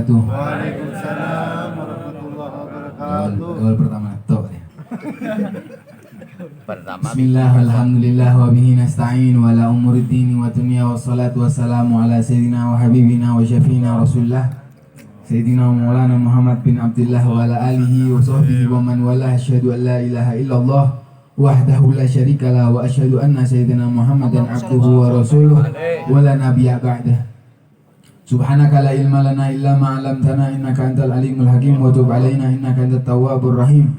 wabarakatuh. Waalaikumsalam warahmatullahi wabarakatuh. Awal pertama toh. Pertama Bismillah, alhamdulillah, wa bihi nasta'in wa ala umuri dini wa dunya wa salatu wa salamu ala sayyidina wa habibina wa syafiina rasulullah Sayyidina wa maulana Muhammad bin Abdullah wa ala alihi wa sahbihi wa man wala. Asyhadu an la ilaha illallah wahdahu la syarika la wa asyhadu anna sayyidina Muhammadan abduhu wa rasuluh wa la nabiyya ba'dah. Subhanaka la ilma lana illa ma 'allamtana innaka antal alimul hakim wa tub 'alaina innaka antat tawwabur rahim.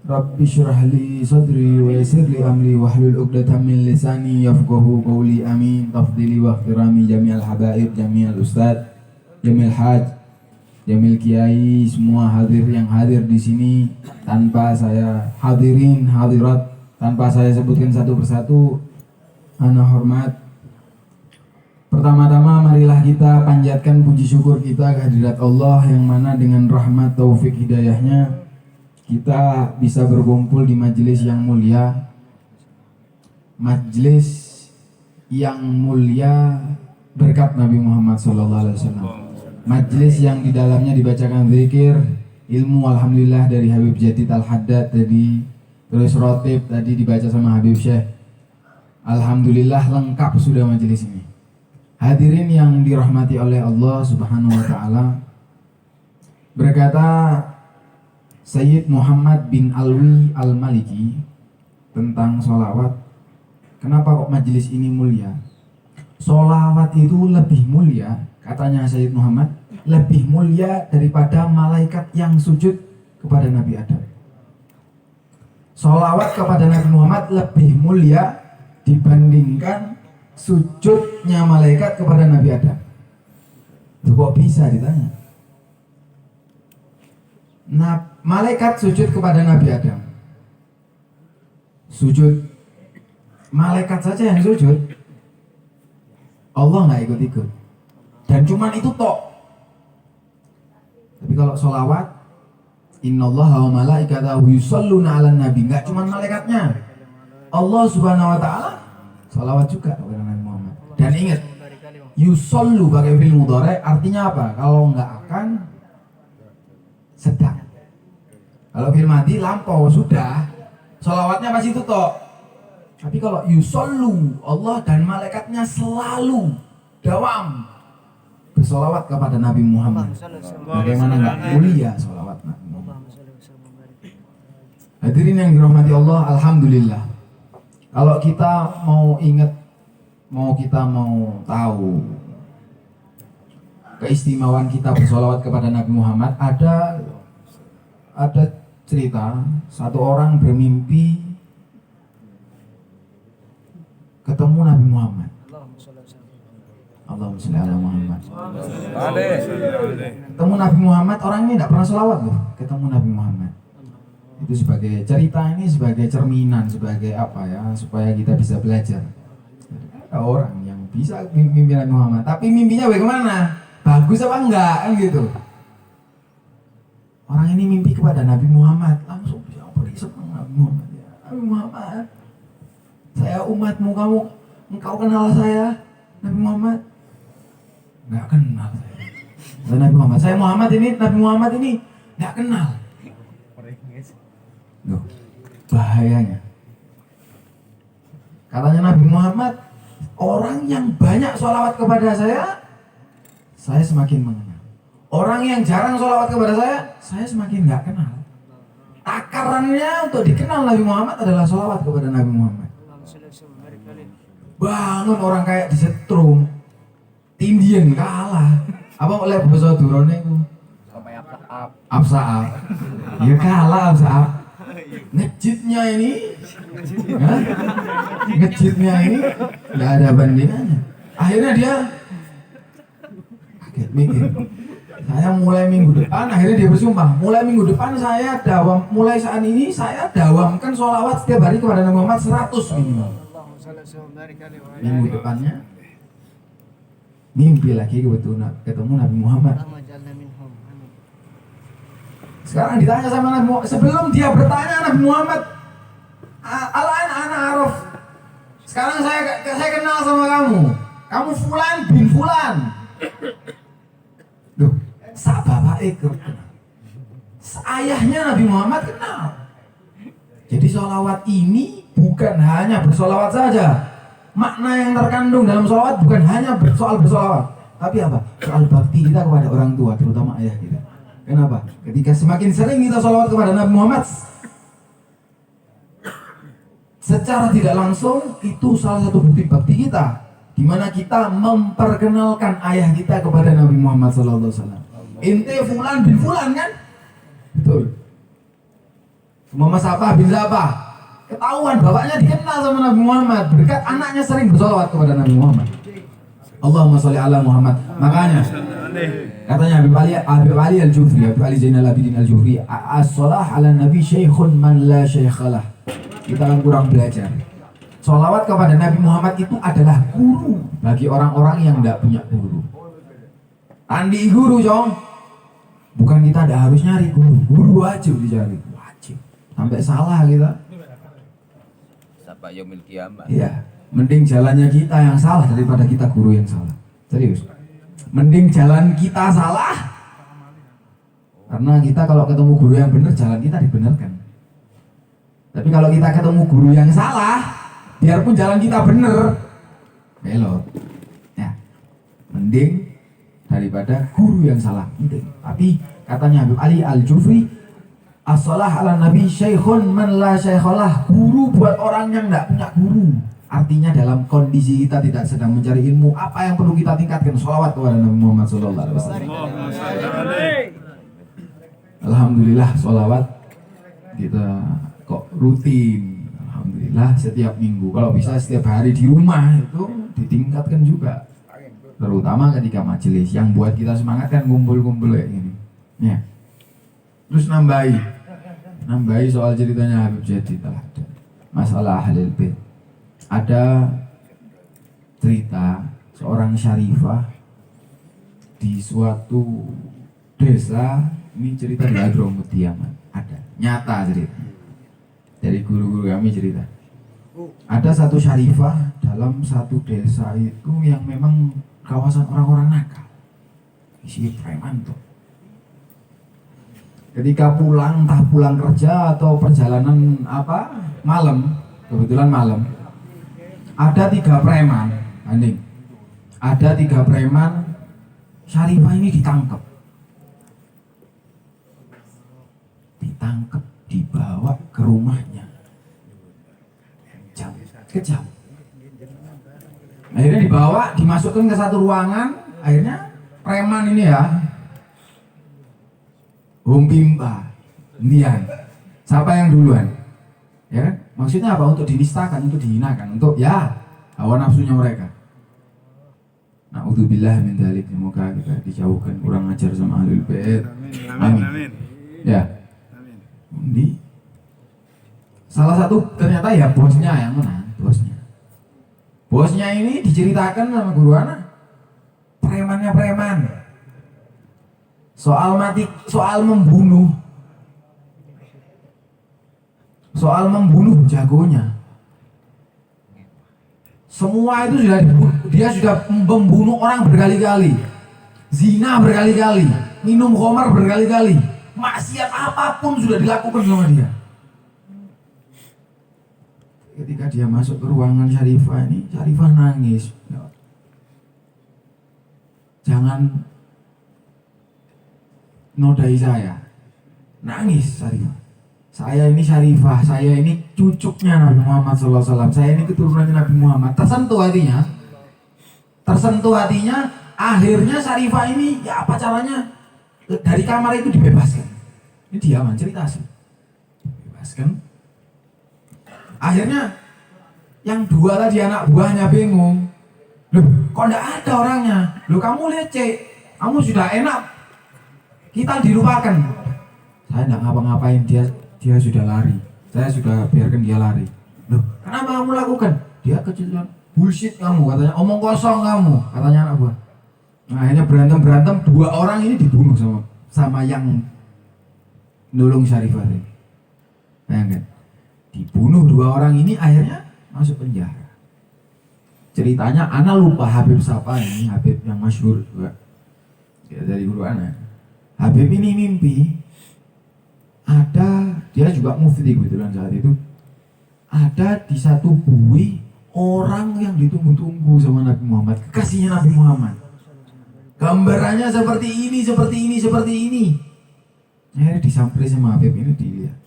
Rabbi syrah li sadri wa yassir li amri wahlul 'uqdatam min lisani yafqahu qawli. Amin. Tafdili wa ihtirami jami'al habaib, jami'al ustad, jami'al haj, jamil kiai, semua hadir yang hadir di sini tanpa saya hadirin hadirat, tanpa saya sebutkan satu persatu, ana hormat. Pertama-tama marilah kita panjatkan puji syukur kita kehadirat Allah yang mana dengan rahmat taufik hidayahnya kita bisa berkumpul di majelis yang mulia, majelis yang mulia berkat Nabi Muhammad SAW. Majelis yang di dalamnya dibacakan zikir, ilmu alhamdulillah dari Habib Jadid Al-Haddad tadi, terus rotib tadi dibaca sama Habib Syekh. Alhamdulillah lengkap sudah majelis ini. Hadirin yang dirahmati oleh Allah Subhanahu wa taala. Berkata Sayyid Muhammad bin Alwi Al-Maliki tentang sholawat, kenapa kok majelis ini mulia? Sholawat itu lebih mulia, katanya Sayyid Muhammad, lebih mulia daripada malaikat yang sujud kepada Nabi Adam. Sholawat kepada Nabi Muhammad lebih mulia dibandingkan sujudnya malaikat kepada Nabi Adam. Itu kok bisa ditanya? Nah, malaikat sujud kepada Nabi Adam. Sujud. Malaikat saja yang sujud. Allah nggak ikut-ikut. Dan cuman itu tok. Tapi kalau sholawat, innallaha wa malaikatahu yusholluna 'alan nabi, nggak cuman malaikatnya. Allah Subhanahu wa taala sholawat juga kepada Nabi Muhammad. Dan ingat, yusollu pakai fi'il mudhari artinya apa? Kalau nggak akan, sedang. Kalau fi'il madhi lampau sudah, sholawatnya pasti itu tok. Tapi kalau yusollu, Allah dan malaikatnya selalu dawam bersolawat kepada Nabi Muhammad. Bagaimana nggak mulia sholawat Nabi Muhammad? Hadirin yang dirahmati Allah, alhamdulillah. Kalau kita mau ingat, kita mau tahu keistimewaan kita bersolawat kepada Nabi Muhammad, ada cerita satu orang bermimpi ketemu Nabi Muhammad. Allahumma sholli ala Muhammad. Ketemu Nabi Muhammad, orang ini tidak pernah sholawat loh. Ketemu Nabi Muhammad. Itu sebagai cerita, ini sebagai cerminan, sebagai apa ya, supaya kita bisa belajar. Ada orang yang bisa mimpi Nabi Muhammad, tapi mimpinya bagaimana? Bagus apa enggak kan gitu. Orang ini mimpi kepada Nabi Muhammad, langsung dia beri senang Nabi Muhammad. Ya, Nabi Muhammad, saya umatmu, engkau kenal saya, Nabi Muhammad? Enggak kenal saya. Nabi Muhammad, saya Muhammad ini, Nabi Muhammad ini enggak kenal. Loh, bahayanya. Katanya Nabi Muhammad, orang yang banyak sholawat kepada saya semakin mengenal. Orang yang jarang sholawat kepada saya semakin nggak kenal. Takarannya untuk dikenal Nabi Muhammad adalah sholawat kepada Nabi Muhammad. Bangun orang kayak disetrum, tindian kalah. Apa oleh bahasa Durone itu? Absaab. Ya kalah Absaab. Ngejitnya ini, ngejitnya ini nggak ada bandingannya. Akhirnya dia kaget mikir. Saya mulai minggu depan, akhirnya dia bersumpah, mulai minggu depan saya dawam, mulai saat ini saya dawamkan sholawat setiap hari kepada Nabi Muhammad 100 minimal. Minggu depannya mimpi lagi kebetulan ketemu Nabi Muhammad. Sekarang ditanya sama Nabi Muhammad, sebelum dia bertanya Nabi Muhammad, Al-an ana araf. Sekarang saya kenal sama kamu fulan bin fulan. Duh, kenal. Ayahnya Nabi Muhammad kenal. Jadi sholawat ini bukan hanya bersolawat saja. Makna yang terkandung dalam sholawat bukan hanya soal bersolawat, tapi apa? Soal bakti kita kepada orang tua, terutama ayah kita. Kenapa? Ketika semakin sering kita sholawat kepada Nabi Muhammad, secara tidak langsung itu salah satu bukti bakti kita, di mana kita memperkenalkan ayah kita kepada Nabi Muhammad SAW. Ente fulan bin fulan kan? Betul. Muhammad siapa bin siapa? Ketahuan bapaknya dikenal sama Nabi Muhammad berkat anaknya sering bersolawat kepada Nabi Muhammad. Allahumma sholli ala Muhammad. Makanya katanya Habib Ali Al-Jufri, Habib Ali Zainal Abidin Al-Jufri, as-sholah ala Nabi syekhun man la syeikhalah. Kita kan kurang belajar. Sholawat kepada Nabi Muhammad itu adalah guru bagi orang-orang yang tidak punya guru. Tandi guru, Jong. Bukan kita tidak harus nyari guru, guru wajib dicari, wajib. Sampai salah kita. Sampai yaumil kiamah. Iya, mending jalannya kita yang salah daripada kita guru yang salah. Serius. Mending jalan kita salah. Karena kita kalau ketemu guru yang benar, jalan kita dibenarkan. Tapi kalau kita ketemu guru yang salah, biarpun jalan kita benar, belok. Ya, mending daripada guru yang salah. Mending. Tapi katanya Habib Ali Al-Jufri, as-sholah ala Nabi syekhun man la syeikhalah. Guru buat orang yang tidak punya guru. Artinya dalam kondisi kita tidak sedang mencari ilmu, apa yang perlu kita tingkatkan? Sholawat kepada Nabi Muhammad SAW. Alhamdulillah sholawat kita kok rutin. Alhamdulillah setiap minggu. Kalau bisa setiap hari di rumah itu ditingkatkan juga. Terutama ketika majelis yang buat kita semangat kan kumpul-kumpul kayak gini. Ya. Terus nambahi soal ceritanya Habib Jadid ada masalah Ahlul Bait. Ada cerita seorang syarifah di suatu desa, ini cerita di Hadramut Yaman, ada nyata cerita dari guru-guru kami cerita. Ada satu syarifah dalam satu desa itu yang memang kawasan orang-orang nakal, isi preman tuh. Ketika pulang, entah pulang kerja atau perjalanan malam, kebetulan malam, ada 3 preman, anjing. Ada 3 preman, syarifah ini ditangkap, dibawa ke rumahnya, kejam. Akhirnya dibawa, dimasukkan ke satu ruangan. Akhirnya preman ini ya, Humpimpa, Ndian. Siapa yang duluan? Ya kan? Maksudnya apa? Untuk dinistakan, untuk dihinakan, untuk ya hawa nafsunya mereka. Na'udzubillah min dzalik. Semoga kita dijauhkan kurang ajar sama Ahlul Bait. Amin. Ya. Di salah satu ternyata ya bosnya yang menang, bosnya. Bosnya ini diceritakan sama guru anak, premannya preman. Soal membunuh jagonya. Semua itu dia sudah membunuh orang berkali-kali, zina berkali-kali, minum khamar berkali-kali, maksiat apapun sudah dilakukan sama dia. Ketika dia masuk ke ruangan syarifah ini, syarifah nangis. Jangan nodai saya, nangis syarifah. Saya ini syarifah, saya ini cucuknya Nabi Muhammad SAW, saya ini keturunannya Nabi Muhammad. Tersentuh hatinya. Akhirnya syarifah ini ya apa caranya dari kamar itu dibebaskan. Ini dia cerita sih, bebaskan. Akhirnya yang 2 tadi anak buahnya bingung, loh kok enggak ada orangnya, loh kamu leceh, kamu sudah enak, kita dilupakan. Saya enggak ngapa-ngapain, dia sudah lari, saya sudah biarkan dia lari. Loh kenapa kamu lakukan? Dia kecil, bullshit kamu katanya, omong kosong kamu katanya anak buah. Nah, akhirnya berantem 2 orang ini dibunuh sama yang nolong syarifah ini. Bayangkan, dibunuh 2 orang ini, akhirnya masuk penjara. Ceritanya ana lupa Habib siapa ini, Habib yang masyhur juga ya, dari guru ana. Habib ini mimpi ada, dia juga mufti kebetulan saat itu, ada di satu bui orang yang ditunggu-tunggu sama Nabi Muhammad, kekasihnya Nabi Muhammad. Gambarannya seperti ini, seperti ini, seperti ini. Akhirnya disamperi sama Habib ini, dilihat.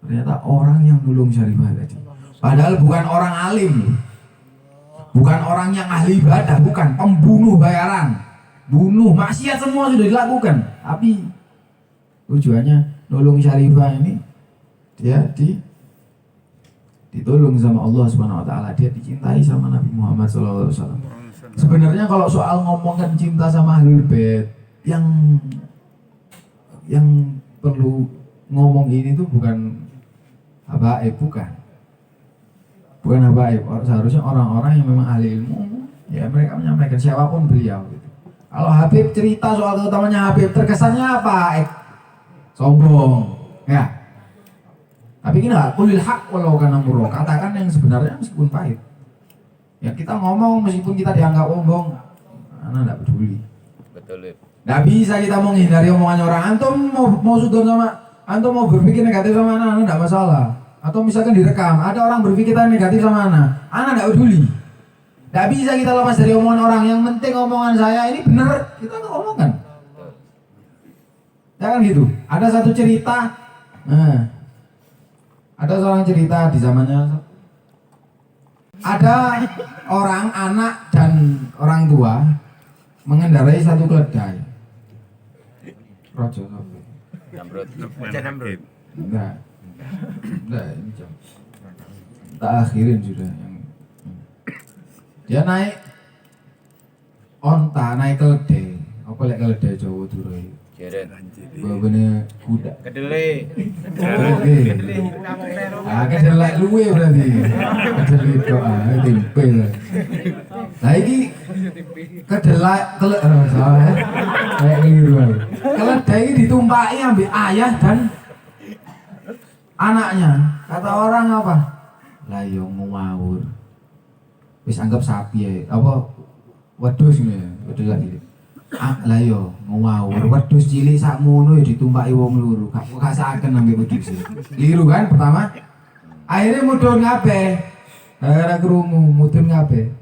Ternyata orang yang nulung Syarifah tadi. Padahal bukan orang alim, bukan orang yang ahli ibadah, bukan pembunuh bayaran, bunuh, maksiat semua sudah dilakukan. Tapi tujuannya nulung Syarifah ini, dia ditolong sama Allah Subhanahu Wa Taala, dia dicintai sama Nabi Muhammad SAW. Sebenarnya kalau soal ngomongkan cinta sama Ahlul Bait, yang perlu ngomong ini tuh bukan habaib, bukan habaib. Seharusnya orang-orang yang memang ahli ilmu, ya mereka menyampaikan siapapun beliau gitu. Kalau Habib cerita soal keutamanya Habib, terkesannya apa? Sombong, ya. Tapi ini nggak, kulil haq walau kana murra, katakan yang sebenarnya meskipun pahit. Ya kita ngomong meskipun kita dianggap sombong, anak nggak peduli. Betul. Nggak bisa kita menghindari omongan orang. Antum mau sudon sama, antum mau berpikir negatif sama anak nggak masalah. Atau misalkan direkam, ada orang berpikir negatif sama anak nggak peduli. Nggak bisa kita lepas dari omongan orang. Yang penting omongan saya ini benar, kita tuh omongkan. Jangan gitu. Ada satu cerita, ada seorang cerita di zamannya. Ada orang, anak dan orang tua mengendarai satu keledai. Rojo sampai. Namrud. Enggak, ini jam. Tak akhirin sudah. Dia naik onta, naik keledai. Apa lek keledai Jawa Durai? Jeren. Bener kuda. Kedele. Oke. Kedelai luwe berarti. Kedelai doa, tempe. Nah ini kedelai salah. Kayak keliru. Keledai ini ditumpaki ambil ayah dan anaknya. Kata orang apa? Lah yo ngawur. Wis anggap sapi ya. Apa wedhus ngene ya. Wedhus lagi. Lah yo ngawur, wedhus cilik sakmono ya ditumpaki wong loro. Gak kasaken nang wedhus. Liru kan pertama. Akhirnya mudhun kabeh. Gara krungu mudhun kabeh.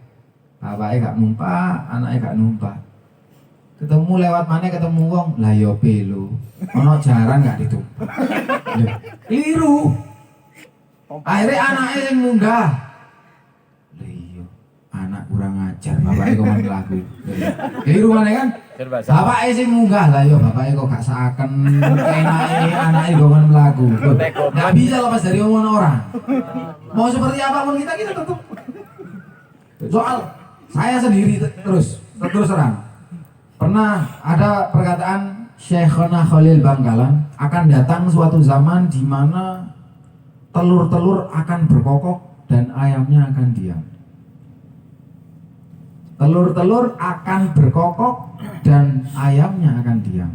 Bapake gak numpak, anake gak numpak. Ketemu lewat mana ketemu wong, lah yo pelo. Ono jaran gak ditumpak. Liru. Akhirnya anake sing munggah. Lah iya, anak kurang ajar, bapake kok mlaku. Liru mana kan? Bapake sing munggah lah yo, bapake kok gak saken anake kok mlaku. Enggak bisa lepas dari omongan orang. Mau seperti apapun kita tetap. Soal saya sendiri terus terang. Pernah ada perkataan Syekhona Khalil Bangkalan, akan datang suatu zaman di mana telur-telur akan berkokok dan ayamnya akan diam. Telur-telur akan berkokok dan ayamnya akan diam.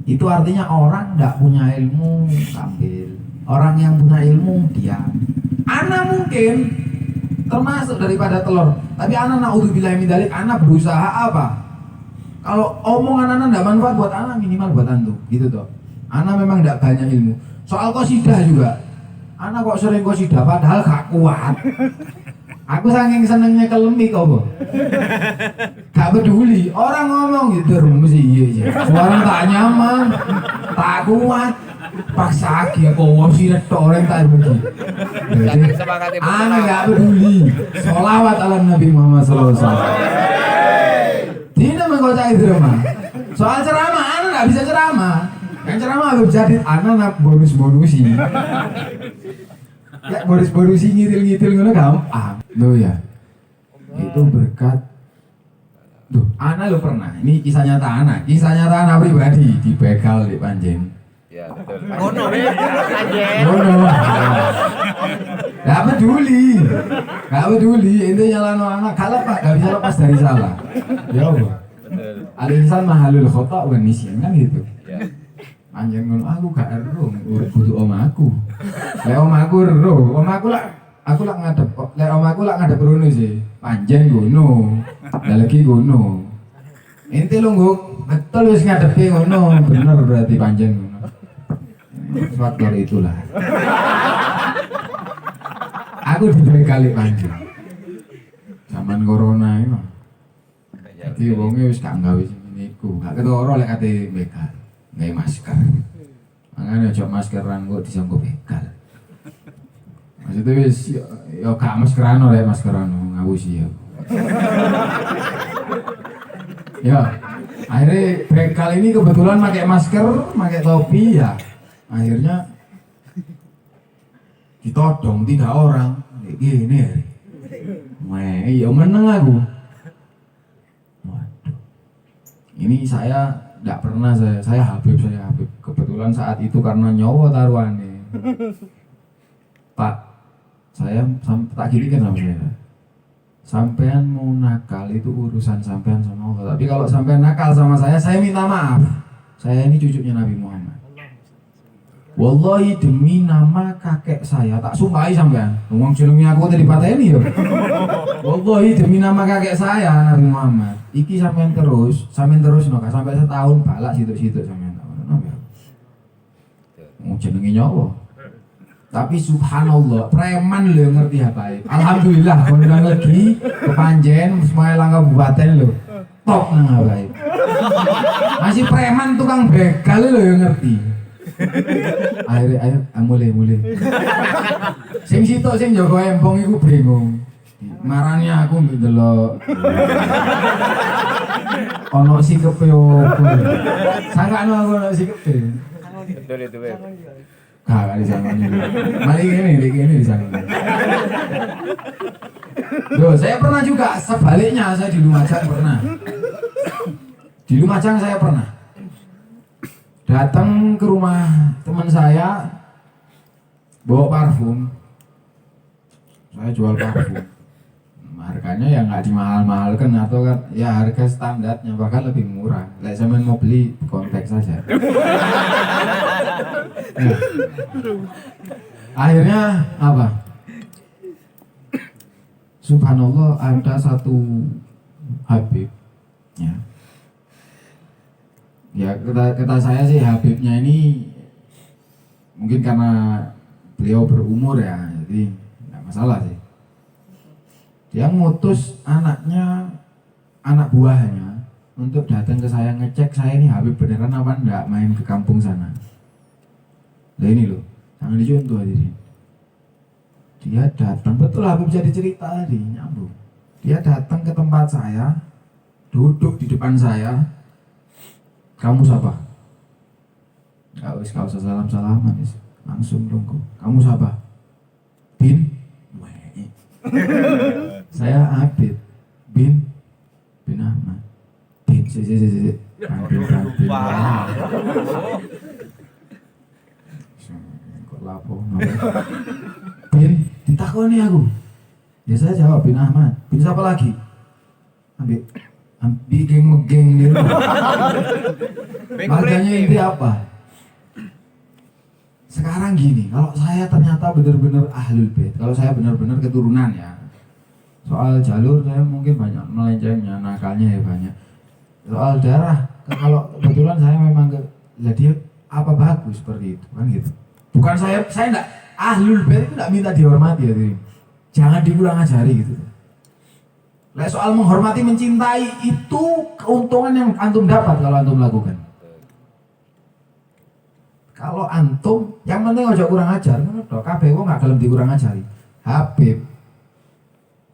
Itu artinya orang tidak punya ilmu tampil, orang yang punya ilmu diam. Ana mungkin termasuk daripada telur, tapi ana naudzubillahi min dzalik, ana berusaha apa? Kalau omongan ana tidak manfaat buat ana, minimal buat antum, gitu toh. Ana memang tidak banyak ilmu. Soal qasidah juga, ana kok sering qasidah padahal gak kuat. Aku saking senengnya kelemik apa? Gak peduli, orang ngomong gitu rumus iya. Suara tak nyaman, tak kuat, paksa lagi kok sih netok orang tak begini. Ana gak peduli. Sholawat ala Nabi Muhammad SAW. Tidak mengkocai drama. Soal ceramah, ana gak bisa ceramah. Yang ceramah Habib Jadid, ana nak bonus-bonusi. Ya bonus-bonusi ngitil-ngitil ngono gampang. Loh ya. Itu berkat. Duh, ana lo pernah. Ini kisah nyata ana pribadi di begal di Panjen. Ya, betul. Ngono. Gak peduli. Itu nyalano anak kalah Pak, gak bisa lepas dari salah. Ya Allah. Betul. Al-insan mahalul khata' wa nisyan kan gitu. Ya. Panjang ngono aku gak ero urip kudu omaku. Lek omaku ero, aku lak ngadep. Lek omaku lak ngadep rono sih. Panjang ngono. Lah lagi ngono. Ente lungguk, betul wis ngadepi ngono, bener berarti panjen ngono. Faktor itulah. Aku dibekali panjen. Zaman corona itu. Jadi wonge wis gak gawe niku, gak ketara lek kate bekal. Gawe masker. Mangane aja maskeran kok disangko bekal. Maksudnya wis yo gak maskeran lek maskeran ngawusi ya. Ya, akhirnya bekal ini kebetulan pakai masker, pakai topi ya. Akhirnya ditodong 3 orang. Gini ya. Iya meneng aku. Waduh. Ini saya enggak pernah saya Habib. Kebetulan saat itu karena nyawa taruhannya. Pak, saya tak ginikan sama saya. Sampean mau nakal itu urusan sampean sama Allah. Tapi kalau sampean nakal sama saya minta maaf. Saya ini cucunya Nabi Muhammad. Wallahi demi nama kakek saya tak sumpahi sampean. Ngomong jenenge aku tadi pateni ya. Wallahi demi nama kakek saya Nabi Muhammad. Iki sampean terus no sampai setahun balak situ-situ sampean. Ngomong jenenge nyawa. Tapi subhanallah, preman lho ngerti apa itu. Alhamdulillah, kondang lagi kepanjen semuanya langkah kabupaten lho. Top nang apa itu. Masih preman tukang begal lho yang ngerti. Akhirnya mulai. Sing sitok sing jaga empong iku bingung. Marane aku mbek delok. Ono sikepe opo. Sangkano aku ono sikepe. Betul itu, Beb. Gak disangkanya. Mari ini disangkanya. Loh, saya pernah juga sebaliknya, saya di Lumajang pernah. Di Lumajang saya pernah datang ke rumah teman saya bawa parfum. Saya jual parfum. Harganya ya nggak dimahal-mahalkan atau kan ya harga standarnya bahkan lebih murah. Like sampean mau beli konteks saja. Nah, akhirnya apa? Subhanallah ada satu Habib ya kata saya sih Habibnya ini mungkin karena beliau berumur ya jadi nggak masalah sih. Dia ngutus anak buahnya untuk datang ke saya ngecek saya ini Habib beneran apa enggak main ke kampung sana. Nah ini loh, jangan dicontoh hadirin. Dia datang, betul Habib jadi cerita tadi, nyambung. Dia datang ke tempat saya, duduk di depan saya. Kamu siapa? Gak usah salam-salaman, langsung dong. Kamu siapa? Bin? Saya Habib. Bin Ahmad. Bin, Bin. Kok lapo? Bin, ditakoni aku. Ya saya jawab Bin Ahmad. Bin siapa lagi? Ambil geng gitu. Makanya inti apa? Sekarang gini, kalau saya ternyata benar-benar ahlul bait, kalau saya benar-benar keturunan ya. Soal jalur saya mungkin banyak melencengnya, nakalnya ya banyak. Soal darah, kalau kebetulan saya memang jadi apa bagus seperti itu kan gitu. Bukan saya enggak ahlul bait itu enggak minta dihormati ya, diri. Jangan diulang ajari gitu. Nah, soal menghormati, mencintai itu keuntungan yang antum dapat kalau antum lakukan. Kalau antum, yang penting ojo kurang ajar, ngono to. Kabeh wong gak gelem dikurang ajari. Habib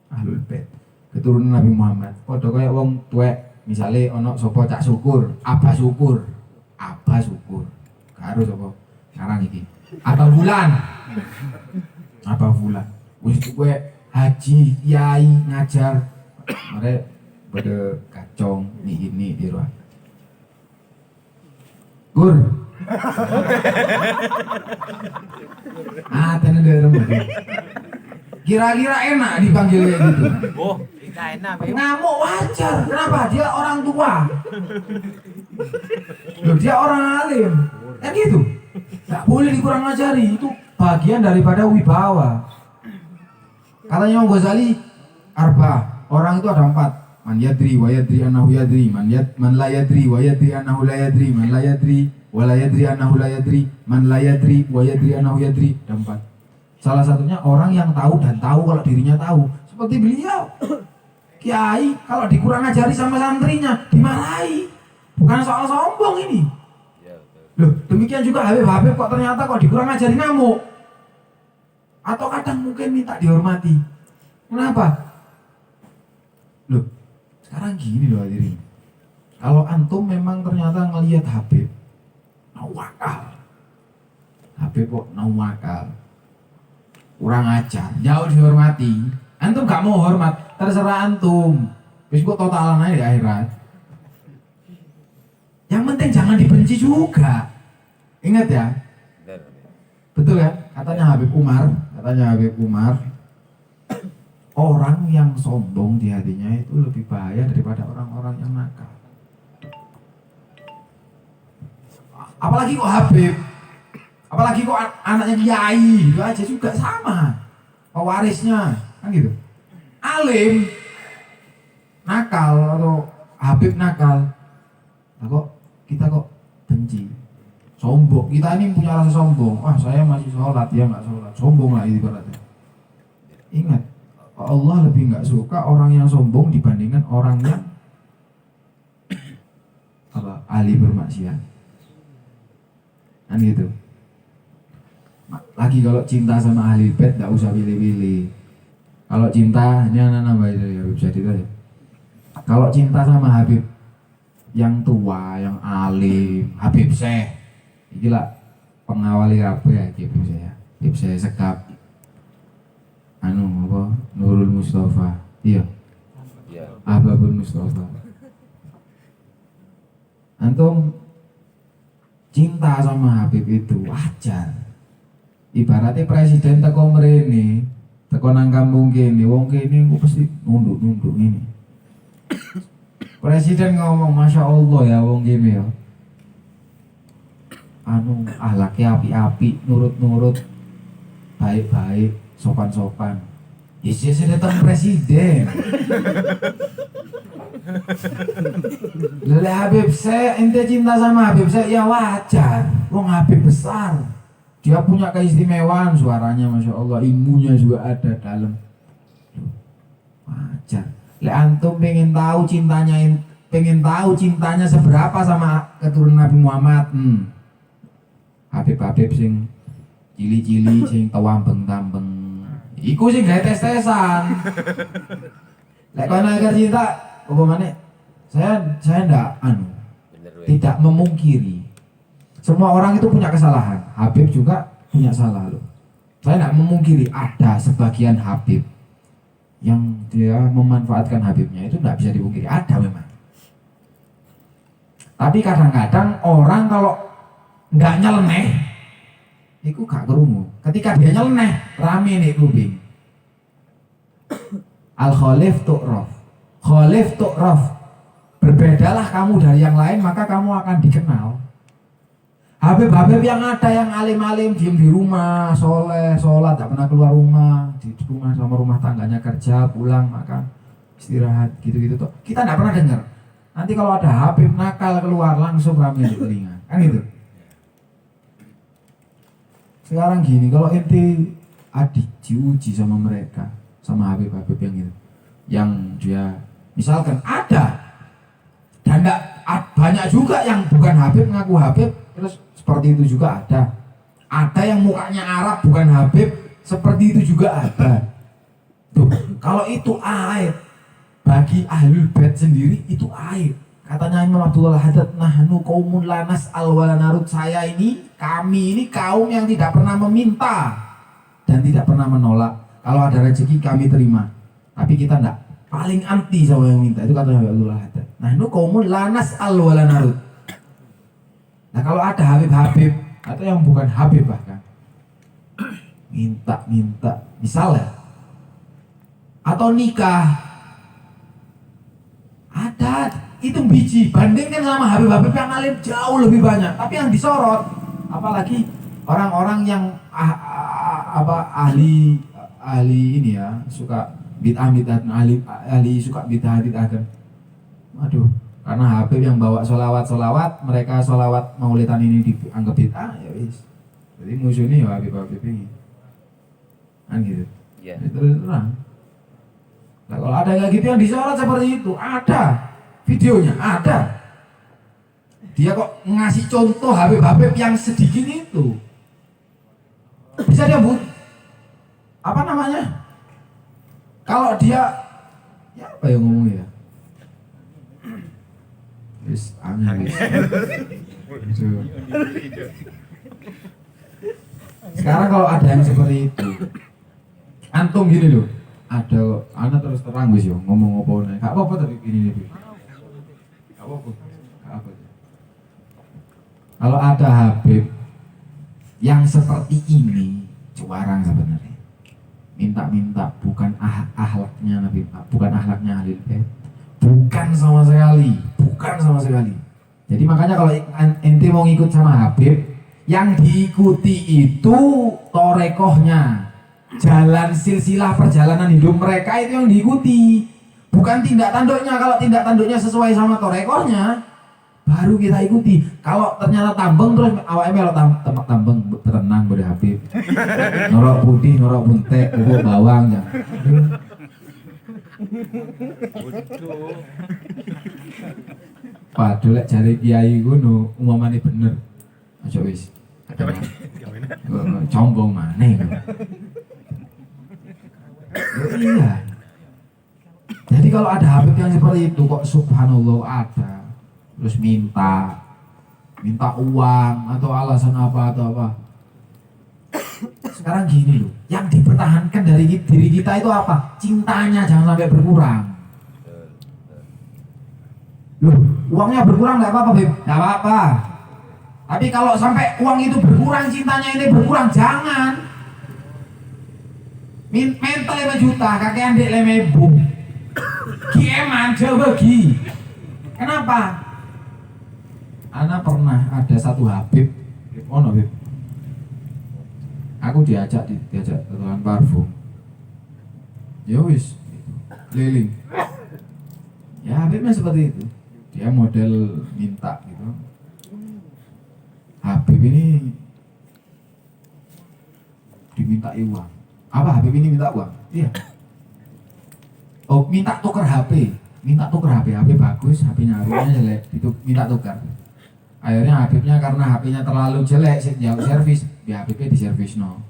ahlul bait, keturunan Nabi Muhammad. Padha kaya wong tuwek, misale ana sapa Cak Syukur, Abah Syukur. Karo sapa? Sekarang iki. Abah Fulan. Wis kowe haji, kiai ngajar. Mare pada kacong ini di ruang. Gur. Tenan derem. Kira-kira enak dipanggil kayak gitu. Oh, tidak enak, Beb. Ngamuk wajar. Kenapa? Dia orang tua. Loh, dia orang alim. Kan gitu. Gak boleh dikurang ajari. Itu bagian daripada wibawa. Katanya Imam Ghazali, arba. Orang itu ada 4. Man yadri wa yadri annahu yadri, man la yadri wa yadri annahu la yadri, man la yadri wa la yadri annahu la yadri, man la yadri wa yadri annahu yadri. Dan 4. Salah satunya orang yang tahu dan tahu kalau dirinya tahu. Seperti beliau. Kiai kalau dikurang ajari sama santrinya dimarahi. Bukan soal sombong ini. Loh, demikian juga Habib kok ternyata kok dikurang ajari ngamuk. Atau kadang mungkin minta dihormati. Kenapa? Loh, sekarang gini loh hadirin. Kalau antum memang ternyata ngelihat Habib nawakal. Habib kok nawakal. Kurang ajar, jauh dihormati. Antum gak mau hormat, terserah antum. Wis kok totalan aja di akhirat. Yang penting jangan dibenci juga. Ingat ya. Betul ya? Katanya Habib Umar, orang yang sombong di hatinya itu lebih bahaya daripada orang-orang yang nakal. Apalagi kok Habib, apalagi kok anaknya kiai, itu aja juga sama. Pewarisnya, kan gitu. Alim nakal atau Habib nakal, nah, kita kok benci. Sombong, kita ini punya rasa sombong. Wah, saya masih sholat, dia nggak sholat. Sombong lah itu berarti. Ingat, Allah lebih nggak suka orang yang sombong dibandingkan orang yang ahli bermaksiat. Kan gitu. Lagi kalau cinta sama ahli bait nggak usah pilih-pilih. Kalau cinta, ini anak nambah itu ya bisa itu ya. Kalau cinta sama Habib yang tua, yang alim, Habib Syekh, gila pengawali apa ya Habib Syekh ya, Habib Syekh Sekap, Nurul Mustafa, iya, Ahbabul Mustafa. Antum cinta sama Habib itu wajar. Ibaratnya presiden teko mrene, teko nang kampung kene, wong kene ku pasti nunduk-nunduk ini. Presiden ngomong, Masya Allah ya wong kene ya. Ahlaknya api-api, nurut-nurut, baik-baik, sopan-sopan. Yes, datang presiden. Lele Habib Syekh, ente cinta sama Habib Syekh ya wajar. Wong Habib besar. Dia punya keistimewaan, suaranya Masya Allah, ilmunya juga ada dalam. Wajar. Lek antum pengen tahu cintanya seberapa sama keturunan Nabi Muhammad. Habib-habib sing cili-cili sing tawambeng-tambeng. Iku sing gawe tes-tesan. Lek kono agar cinta, apa maneh? Saya tidak memungkiri. Semua orang itu punya kesalahan. Habib juga punya salah loh. Saya tidak memungkiri ada sebagian Habib yang dia memanfaatkan Habibnya, itu tidak bisa dipungkiri, ada memang. Tapi kadang-kadang orang kalau nggak nyeleneh, itu gak kerungu. Ketika dia nyeleneh, rame nih kuping. Al-khalif tu'raf. Khalif tu'raf. Berbedalah kamu dari yang lain, maka kamu akan dikenal. Habib-habib yang ada yang alim-alim diem di rumah, soleh, sholat, tak pernah keluar rumah, di rumah sama rumah tangganya kerja, pulang makan, istirahat, gitu-gitu tuh. Kita tidak pernah dengar. Nanti kalau ada Habib nakal keluar langsung ramai di telinga, kan gitu. Sekarang gini, kalau ente diuji sama mereka, sama Habib-habib yang gitu, yang dia misalkan ada, dan banyak juga yang bukan Habib ngaku Habib, terus seperti itu juga ada. Ada yang mukanya Arab bukan Habib, seperti itu juga ada. Tuh, kalau itu aib bagi ahlul bait sendiri itu aib. Katanya Imam Abdullah Haddad, nahnu qaumun lanas al-wala narud, saya ini, kami ini kaum yang tidak pernah meminta dan tidak pernah menolak. Kalau ada rezeki kami terima. Tapi kita enggak, paling anti sama yang minta. Itu katanya Imam Abdullah Haddad. Nahnu qaumun lanas al-wala narud. Nah kalau ada Habib-Habib atau yang bukan Habib bahkan minta misalnya, atau nikah ada, itu biji, bandingkan sama Habib-Habib yang alim jauh lebih banyak, tapi yang disorot apalagi orang-orang yang ahli ini ya, suka bid'ah ahli suka bid'ah kan. Aduh, karena Habib yang bawa solawat, mereka solawat maulidan ini dianggap bid'ah, ya wis. Jadi musuhnya ya Habib ini, kan gitu. Iya. Terus terang. Nah, kalau ada kayak gitu yang disorot seperti itu, ada videonya, ada. Dia kok ngasih contoh Habib yang sedikit itu, bisa dia apa namanya? Kalau dia, ya apa yang ngomong ya? Wis angin. Sekarang kalau ada yang seperti itu, antum gini loh, ada anak terus terang wis yo ngomong apa nih, gak apa-apa tapi gini nih, gak apa-apa, gak apa. Kalau ada Habib yang seperti ini, cuarang sebenarnya, minta-minta bukan akhlaknya Nabi, bukan akhlaknya Ahlul Bait, bukan sama sekali. Jadi makanya kalau ente mau ngikut sama Habib, yang diikuti itu torekohnya, jalan silsilah perjalanan hidup mereka itu yang diikuti, bukan tindak tanduknya. Kalau tindak tanduknya sesuai sama torekohnya, baru kita ikuti. Kalau ternyata tambeng terus awalnya melok tambeng berenang pada Habib, norok putih, norok buntek, bawang ya. Padahal lek jare kiai ngono umumane bener. Aja wis. Combong maneh. Iya. Jadi kalau ada Habib yang seperti itu kok subhanallah ada, terus minta uang atau alasan apa atau apa. Sekarang gini loh, yang dipertahankan dari diri kita itu apa? Cintanya jangan sampai berkurang. Loh, uangnya berkurang nggak apa-apa, Beb? Nggak apa-apa. Tapi kalau sampai uang itu berkurang, cintanya ini berkurang, jangan. Mental 5 juta, kakek adik 5.000. Gieman, jauh bagi. Kenapa? Ana pernah ada satu Habib, ono Beb. Aku diajak ke tukang parfum. Ya wis, keliling. Ya Habibnya seperti itu. Dia model minta gitu. Habib ini diminta uang. Apa Habib ini minta uang? Iya. Oh, minta tukar HP. HP bagus, HP-nya jelek, itu minta tukar. Akhirnya Habibnya karena HP-nya terlalu jelek, jauh servis, ya Habibnya diservis no.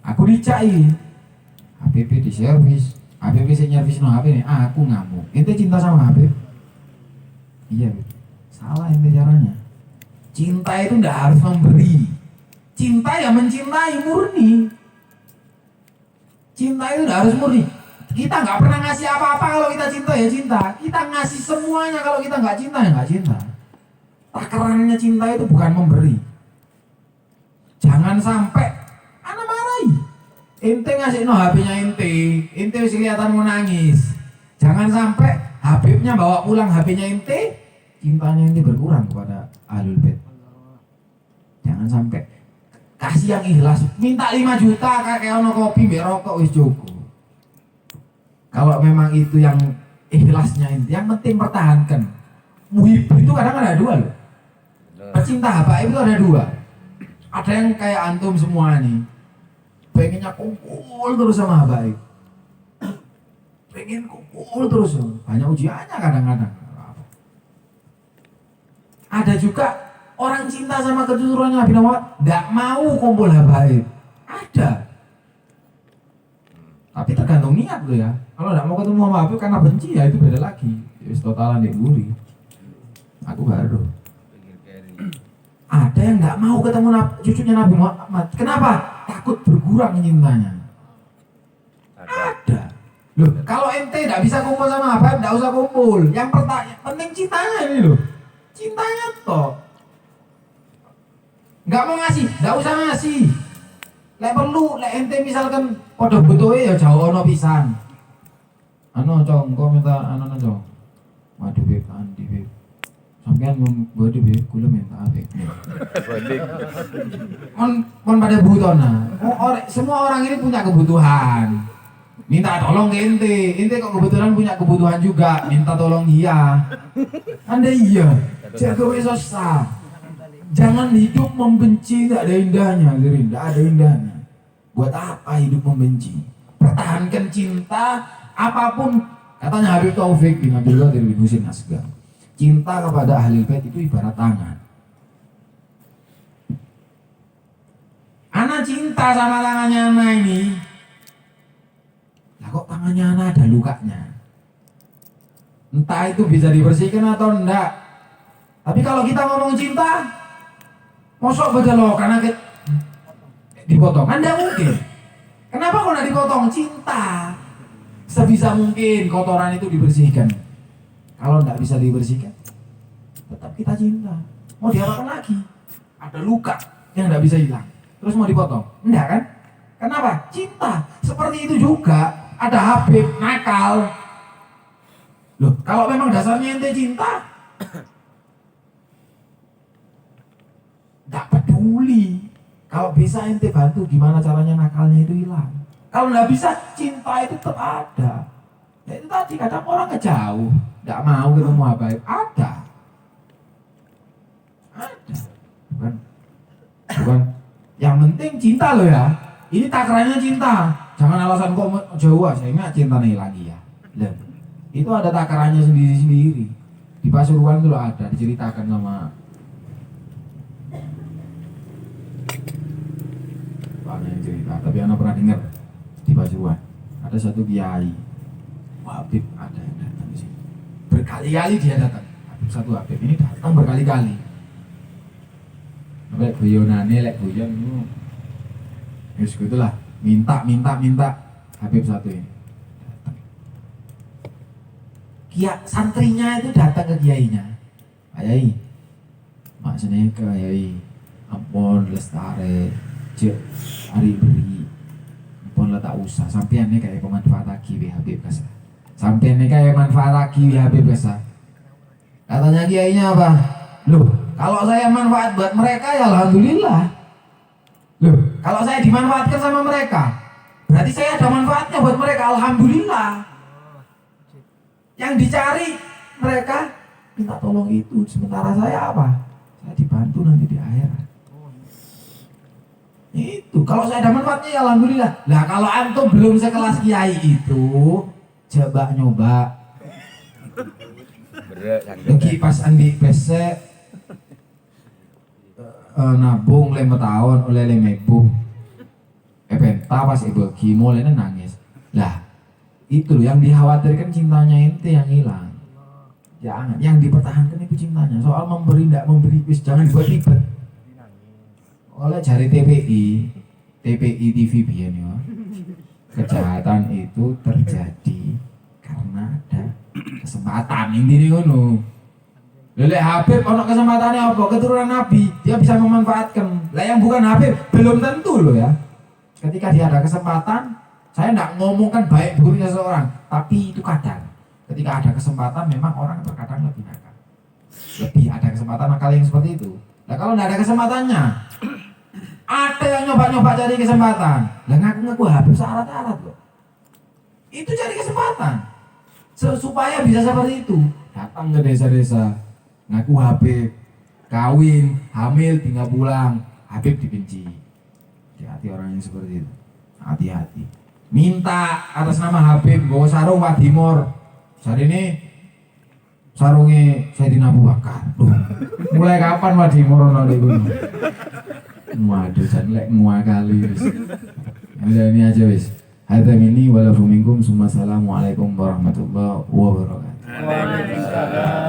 Aku dicai, Habibnya diservis, Habibnya servis no HP nih, aku ngamuk. Ente cinta sama Habib? Iya, salah ente caranya. Cinta itu nggak harus memberi. Cinta ya mencintai murni. Cinta itu nggak harus murni. Kita nggak pernah ngasih apa-apa kalau kita cinta ya cinta. Kita ngasih semuanya kalau kita nggak cinta ya nggak cinta. Takarannya cinta itu bukan memberi. Jangan sampai anak marahi. Ente ngasih no HP-nya ente wis kelihatan mau nangis. Jangan sampai Habibnya bawa pulang HP-nya ente, cintanya ente berkurang kepada Ahlul Bait. Jangan sampai. Kasih yang ikhlas. Minta 5 juta kayak ono kopi mbek rokok wis cukup. Kalau memang itu yang ikhlasnya ente, yang penting pertahankan. Muhib itu kadang ada dua loh. Pecinta habaib itu ada dua. Ada yang kayak antum semua nih, pengennya kumpul terus sama habaib, pengen kumpul terus, banyak ujiannya kadang-kadang. Ada juga orang cinta sama keturunan Nabi Muhammad, nggak mau kumpul habaib. Ada. Tapi tergantung niat lo ya. Kalau nggak mau ketemu sama Habib karena benci ya itu beda lagi. Itu totalan diguri. Aku baru. Ada yang nggak mau ketemu cucunya Nabi Muhammad. Kenapa? Takut berkurang cintanya. Ada. Loh, kalau ente nggak bisa kumpul sama Habib, nggak usah kumpul. Yang penting cintanya ini loh. Cintanya toh. Nggak mau ngasih, nggak usah ngasih. Lek perlu, lek ente misalkan podo butuhe ya jauh ono pisan. Ano cong, kok minta ano cong. Waduh Beb, Andi Beb. Sampean waduh Beb, kula minta Beb. Mon pada butuh nah. Semua orang ini punya kebutuhan. minta tolong ke ente kok kebetulan punya kebutuhan juga, minta tolong dia. Anda iya, jaga susah. Jangan hidup membenci, tidak ada indahnya, tidak ada indahnya. Buat apa hidup membenci? Pertahankan cinta, apapun. Katanya Habib Taufik bin Abdullah dari Husin Asgar, cinta kepada ahli bait itu ibarat tangan. Ana cinta sama tangannya Ana ini. Lah kok tangannya Ana ada lukanya? Entah itu bisa dibersihkan atau enggak. Tapi kalau kita ngomong cinta, mosok betul loh karena dipotong. Anda mungkin. Kenapa kok nggak dipotong? Cinta. Sebisa mungkin kotoran itu dibersihkan. Kalau nggak bisa dibersihkan, tetap kita cinta. Mau diapakan lagi? Ada luka yang nggak bisa hilang. Terus mau dipotong? Enggak kan? Kenapa? Cinta. Seperti itu juga. Ada Habib nakal. Loh, kalau memang dasarnya ente cinta, nggak peduli. Kalau bisa ente bantu gimana caranya nakalnya itu hilang. Kalau nggak bisa, cinta itu tetap ada. Ya itu tadi kadang orang kejauh, nggak mau ketemu Habib. Ada. Bukan. Yang penting cinta loh ya. Ini takarannya cinta. Jangan alasan kok jauh, saya nggak cinta nih lagi ya. Lihat. Itu ada takarannya sendiri-sendiri. Di Pasuruan itu loh ada, diceritakan sama Bang yang cerita. Tapi anak pernah dengar di Pasuruan ada satu kiai Habib ada yang datang di sini. Berkali-kali dia datang. Satu Habib ini datang berkali-kali. Lek guyonane lek guyon itu wis gitulah, minta Habib satu ini datang. Santrinya itu datang ke kiainya. Kiai, maksudnya ke kiai, ampun lestare, cek hari beri, ampun lah tak usah. Sampean nih kayak pemanfaat lagi Habib kasa. Sampean nih kayak manfaat lagi Habib kasa. Katanya kiainya apa? Loh, kalau saya manfaat buat mereka ya alhamdulillah. Loh, kalau saya dimanfaatkan sama mereka, berarti saya ada manfaatnya buat mereka, alhamdulillah. Yang dicari mereka minta tolong itu, sementara saya apa? Saya dibantu nanti di akhirat. Itu, kalau saya ada manfaatnya ya alhamdulillah. Lah kalau antum belum sekelas kiai itu, coba nyoba. Lagi pas andi besek nabung 5 tahun oleh 5.000 penta pas ibu mulai nangis lah. Itu loh yang dikhawatirkan, cintanya ente yang hilang. Jangan, yang dipertahankan itu cintanya. Soal memberi tidak memberi jangan buat ribet. Oleh jari TPI TV biyen ya, kejahatan itu terjadi karena ada kesempatan. Intinya ngono. Lele Habib ono kesempatannya apa? Keturunan Nabi, dia bisa memanfaatkan. Lah yang bukan Habib belum tentu loh ya. Ketika dia ada kesempatan, saya tidak ngomongkan baik buruknya seseorang, tapi itu kadang. Ketika ada kesempatan, memang orang terkadang lebih nakal. Lebih ada kesempatan nakal yang seperti itu. Nah kalau tidak ada kesempatannya, ada yang nyoba-nyoba cari kesempatan. Lah ngaku-ngaku Habib syarat-syarat loh. Itu cari kesempatan. Supaya bisa seperti itu. Datang ke desa-desa. Ngaku Habib, kawin, hamil, tinggal pulang, Habib dibenci. Hati-hati orang yang seperti itu. Hati-hati. Minta atas nama Habib, bawa sarung Wadimor. Hari ini sarungnya Sayyidina Abu Bakar. Mulai kapan Wadimor ono di gunung? Waduh, jan lek kali wis. Ya ini aja wis. Hadza minni wa lakum minkum. Assalamualaikum warahmatullahi wabarakatuh. Waalaikumsalam.